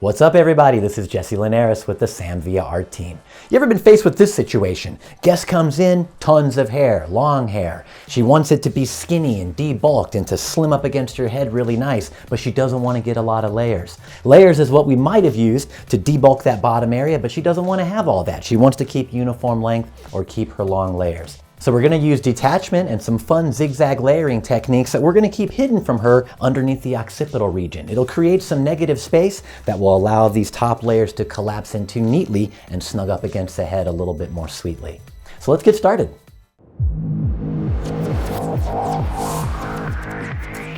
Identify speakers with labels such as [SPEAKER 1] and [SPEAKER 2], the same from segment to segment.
[SPEAKER 1] What's up, everybody? This is Linares with the Sam Villa ArTeam. You ever been faced with this situation? Guest comes in, tons of hair, long hair. She wants it to be skinny and debulked and to slim up against your head really nice, but she doesn't want to get a lot of layers. Layers is what we might have used to debulk that bottom area, but she doesn't want to have all that. She wants to keep uniform length or keep her long layers. So we're going to use detachment and some fun zigzag layering techniques that we're going to keep hidden from her underneath the occipital region. It'll create some negative space that will allow these top layers to collapse into neatly and snug up against the head a little bit more sweetly. So let's get started.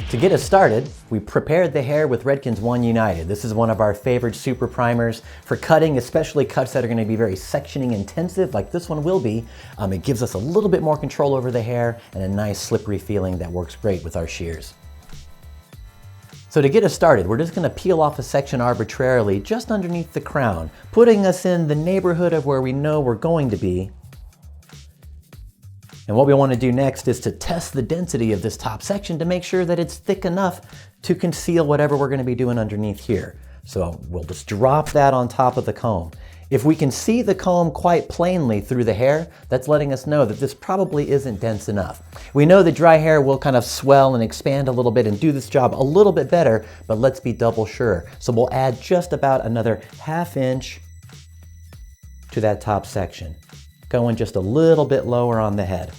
[SPEAKER 1] To get us started, we prepared the hair with Redken's One United. This is one of our favorite super primers for cutting, especially cuts that are going to be very sectioning intensive like this one will be. It gives us a little bit more control over the hair and a nice slippery feeling that works great with our shears. So to get us started, we're just going to peel off a section arbitrarily just underneath the crown, putting us in the neighborhood of where we know we're going to be. And what we want to do next is to test the density of this top section to make sure that it's thick enough to conceal whatever we're going to be doing underneath here. So we'll just drop that on top of the comb. If we can see the comb quite plainly through the hair, that's letting us know that this probably isn't dense enough. We know that dry hair will kind of swell and expand a little bit and do this job a little bit better, but let's be double sure. So we'll add just about another ½ inch to that top section, going just a little bit lower on the head.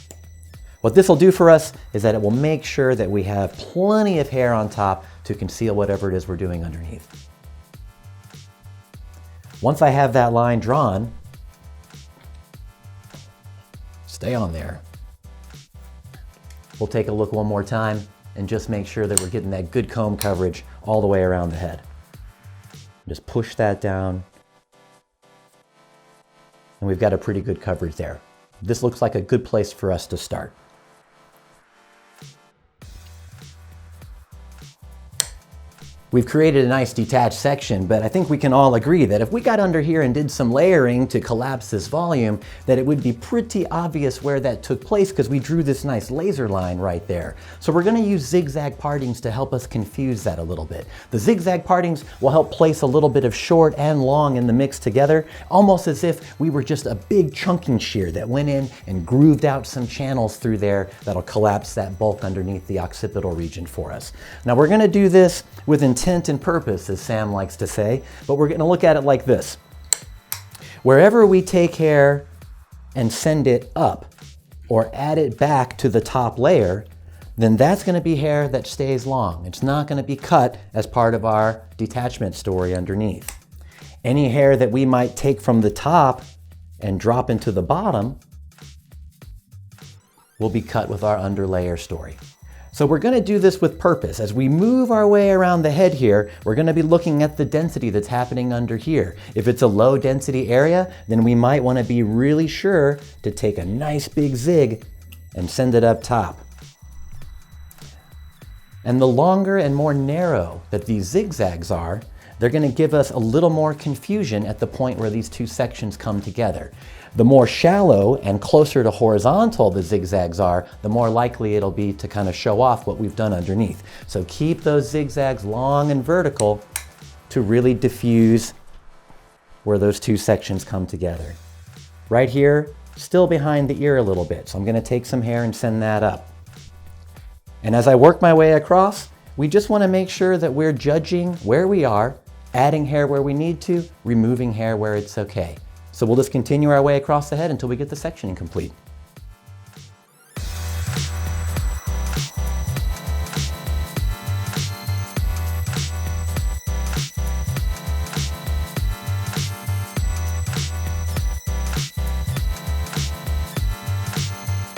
[SPEAKER 1] What this will do for us is that it will make sure that we have plenty of hair on top to conceal whatever it is we're doing underneath. Once I have that line drawn, stay on there. We'll take a look one more time and just make sure that we're getting that good comb coverage all the way around the head. Just push that down. And we've got a pretty good coverage there. This looks like a good place for us to start. We've created a nice detached section, but I think we can all agree that if we got under here and did some layering to collapse this volume, that it would be pretty obvious where that took place because we drew this nice laser line right there. So we're going to use zigzag partings to help us confuse that a little bit. The zigzag partings will help place a little bit of short and long in the mix together, almost as if we were just a big chunking shear that went in and grooved out some channels through there that'll collapse that bulk underneath the occipital region for us. Now we're going to do this with intent and purpose, as Sam likes to say, but we're going to look at it like this. Wherever we take hair and send it up or add it back to the top layer, then that's going to be hair that stays long. It's not going to be cut as part of our detachment story underneath. Any hair that we might take from the top and drop into the bottom will be cut with our underlayer story. So we're going to do this with purpose. As we move our way around the head here, we're going to be looking at the density that's happening under here. If it's a low density area, then we might want to be really sure to take a nice big zig and send it up top. And the longer and more narrow that these zigzags are, they're going to give us a little more confusion at the point where these two sections come together. The more shallow and closer to horizontal the zigzags are, the more likely it'll be to kind of show off what we've done underneath. So keep those zigzags long and vertical to really diffuse where those two sections come together. Right here, still behind the ear a little bit, so I'm going to take some hair and send that up. And as I work my way across, we just want to make sure that we're judging where we are, adding hair where we need to, removing hair where it's okay. So we'll just continue our way across the head until we get the sectioning complete.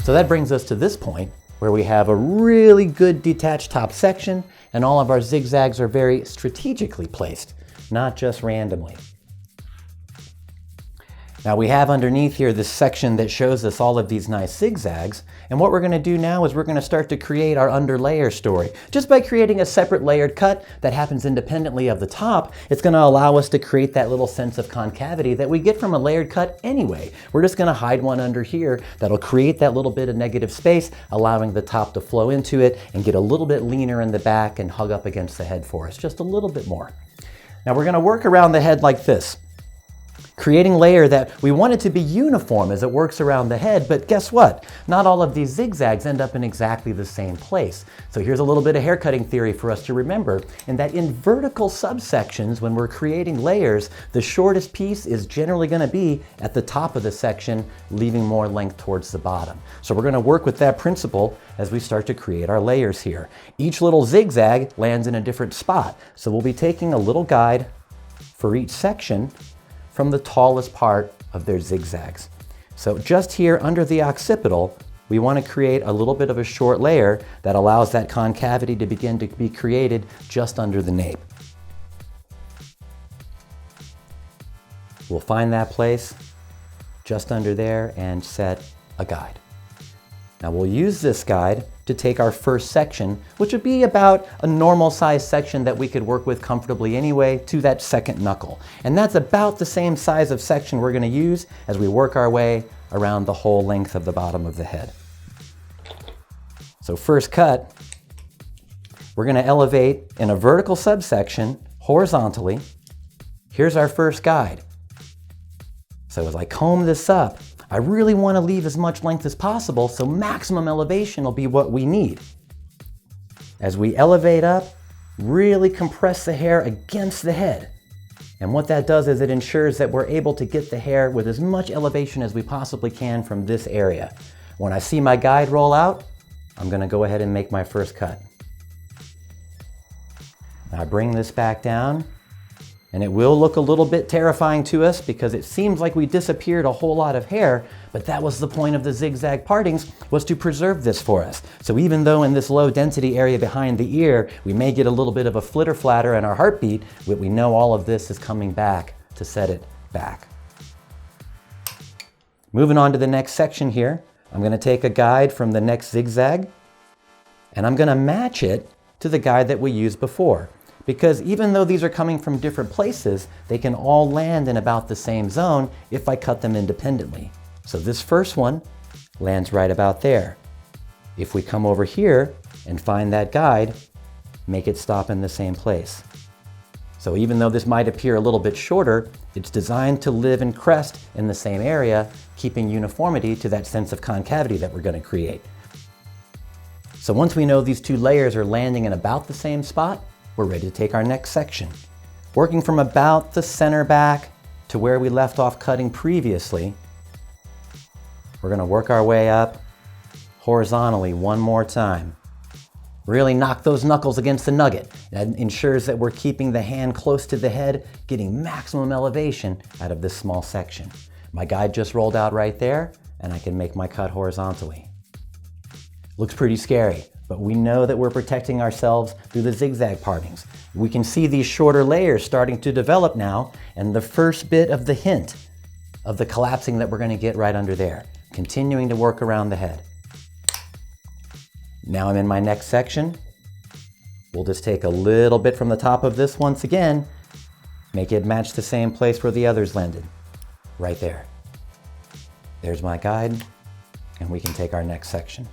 [SPEAKER 1] So that brings us to this point where we have a really good detached top section and all of our zigzags are very strategically placed, not just randomly. Now we have underneath here this section that shows us all of these nice zigzags, and what we're going to do now is we're going to start to create our underlayer story. Just by creating a separate layered cut that happens independently of the top, it's going to allow us to create that little sense of concavity that we get from a layered cut anyway. We're just going to hide one under here that'll create that little bit of negative space, allowing the top to flow into it and get a little bit leaner in the back and hug up against the head for us, just a little bit more. Now we're going to work around the head like this, creating layer that we want it to be uniform as it works around the head, but guess what? Not all of these zigzags end up in exactly the same place. So here's a little bit of haircutting theory for us to remember, in that in vertical subsections, when we're creating layers, the shortest piece is generally going to be at the top of the section, leaving more length towards the bottom. So we're going to work with that principle as we start to create our layers here. Each little zigzag lands in a different spot, so we'll be taking a little guide for each section from the tallest part of their zigzags. So just here under the occipital, we want to create a little bit of a short layer that allows that concavity to begin to be created just under the nape. We'll find that place just under there and set a guide. Now we'll use this guide to take our first section, which would be about a normal size section that we could work with comfortably anyway, to that second knuckle. And that's about the same size of section we're going to use as we work our way around the whole length of the bottom of the head. So first cut, we're going to elevate in a vertical subsection horizontally. Here's our first guide. So as I comb this up, I really want to leave as much length as possible, so maximum elevation will be what we need. As we elevate up, really compress the hair against the head. And what that does is it ensures that we're able to get the hair with as much elevation as we possibly can from this area. When I see my guide roll out, I'm going to go ahead and make my first cut. Now I bring this back down. And it will look a little bit terrifying to us because it seems like we disappeared a whole lot of hair, but that was the point of the zigzag partings, was to preserve this for us. So even though in this low density area behind the ear, we may get a little bit of a flitter flatter in our heartbeat, we know all of this is coming back to set it back. Moving on to the next section here, I'm going to take a guide from the next zigzag, and I'm going to match it to the guide that we used before. Because even though these are coming from different places, they can all land in about the same zone if I cut them independently. So this first one lands right about there. If we come over here and find that guide, make it stop in the same place. So even though this might appear a little bit shorter, it's designed to live and crest in the same area, keeping uniformity to that sense of concavity that we're going to create. So once we know these two layers are landing in about the same spot, we're ready to take our next section. Working from about the center back to where we left off cutting previously, we're going to work our way up horizontally one more time. Really knock those knuckles against the nugget. That ensures that we're keeping the hand close to the head, getting maximum elevation out of this small section. My guide just rolled out right there, and I can make my cut horizontally. Looks pretty scary, but we know that we're protecting ourselves through the zigzag partings. We can see these shorter layers starting to develop now, and the first bit of the hint of the collapsing that we're going to get right under there, continuing to work around the head. Now I'm in my next section. We'll just take a little bit from the top of this once again, make it match the same place where the others landed, right there. There's my guide, and we can take our next section.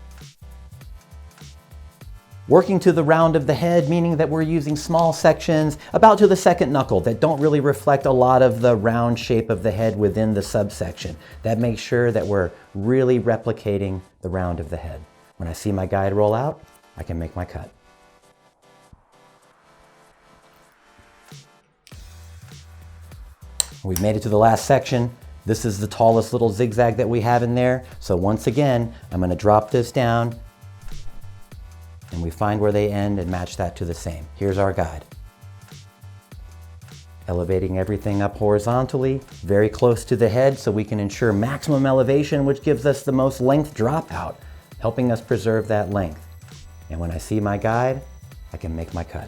[SPEAKER 1] Working to the round of the head, meaning that we're using small sections about to the second knuckle that don't really reflect a lot of the round shape of the head within the subsection. That makes sure that we're really replicating the round of the head. When I see my guide roll out, I can make my cut. We've made it to the last section. This is the tallest little zigzag that we have in there. So once again, I'm going to drop this down, and we find where they end and match that to the same. Here's our guide. Elevating everything up horizontally, very close to the head so we can ensure maximum elevation, which gives us the most length dropout, helping us preserve that length. And when I see my guide, I can make my cut.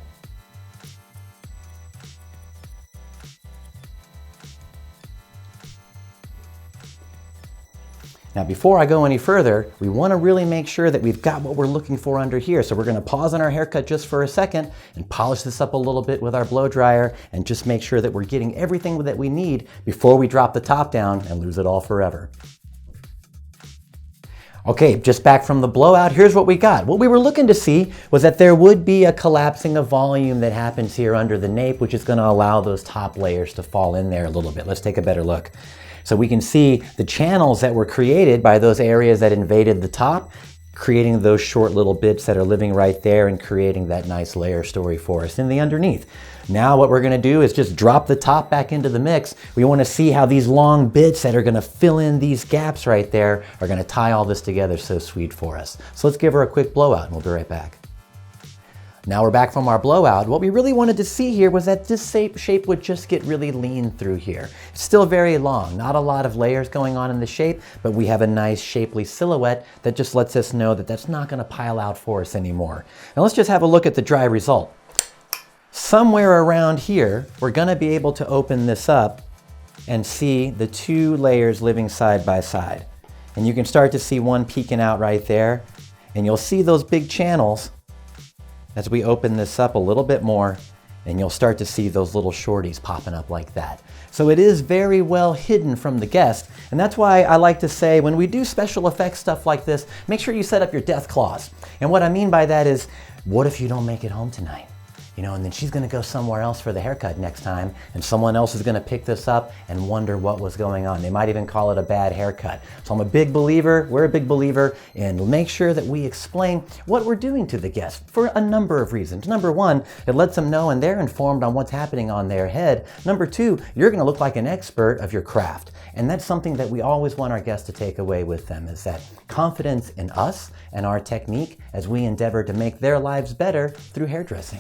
[SPEAKER 1] Now, before I go any further, we want to really make sure that we've got what we're looking for under here. So we're going to pause on our haircut just for a second and polish this up a little bit with our blow dryer and just make sure that we're getting everything that we need before we drop the top down and lose it all forever. Okay, just back from the blowout, here's what we got. What we were looking to see was that there would be a collapsing of volume that happens here under the nape, which is going to allow those top layers to fall in there a little bit. Let's take a better look. So we can see the channels that were created by those areas that invaded the top, creating those short little bits that are living right there and creating that nice layer story for us in the underneath. Now what we're going to do is just drop the top back into the mix. We want to see how these long bits that are going to fill in these gaps right there are going to tie all this together so sweet for us. So let's give her a quick blowout and we'll be right back. Now we're back from our blowout. What we really wanted to see here was that this shape would just get really lean through here. It's still very long, not a lot of layers going on in the shape, but we have a nice shapely silhouette that just lets us know that that's not going to pile out for us anymore. Now let's just have a look at the dry result. Somewhere around here, we're going to be able to open this up and see the two layers living side by side. And you can start to see one peeking out right there. And you'll see those big channels as we open this up a little bit more, and you'll start to see those little shorties popping up like that. So it is very well hidden from the guest, and that's why I like to say when we do special effects stuff like this, make sure you set up your death clause. And what I mean by that is, what if you don't make it home tonight? You know, and then she's gonna go somewhere else for the haircut next time, and someone else is gonna pick this up and wonder what was going on. They might even call it a bad haircut. So I'm a big believer, we're a big believer, and make sure that we explain what we're doing to the guest for a number of reasons. Number one, it lets them know and they're informed on what's happening on their head. Number two, you're gonna look like an expert of your craft. And that's something that we always want our guests to take away with them, is that confidence in us and our technique as we endeavor to make their lives better through hairdressing.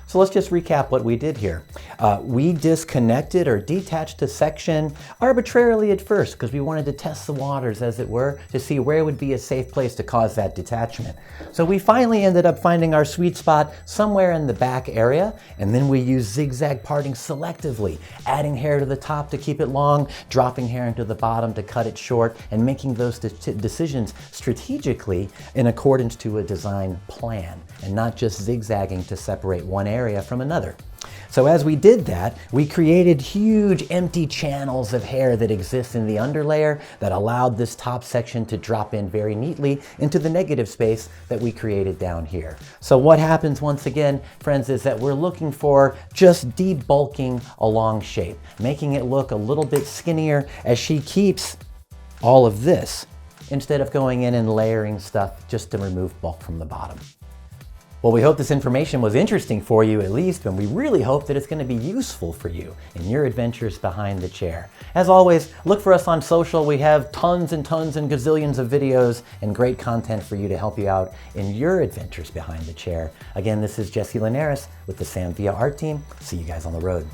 [SPEAKER 1] So let's just recap what we did here. We disconnected or detached a section arbitrarily at first because we wanted to test the waters, as it were, to see where would be a safe place to cause that detachment. So we finally ended up finding our sweet spot somewhere in the back area, and then we used zigzag parting selectively, adding hair to the top to keep it long, dropping hair into the bottom to cut it short, and making those decisions strategically in accordance to a design plan, and not just zigzagging to separate one area from another. So as we did that, we created huge empty channels of hair that exist in the underlayer that allowed this top section to drop in very neatly into the negative space that we created down here. So what happens once again, friends, is that we're looking for just debulking a long shape, making it look a little bit skinnier as she keeps all of this instead of going in and layering stuff just to remove bulk from the bottom. Well, we hope this information was interesting for you at least, and we really hope that it's going to be useful for you in your adventures behind the chair. As always, look for us on social. We have tons and tons and gazillions of videos and great content for you to help you out in your adventures behind the chair. Again, this is Linares with the Sam Villa ArTeam. See you guys on the road.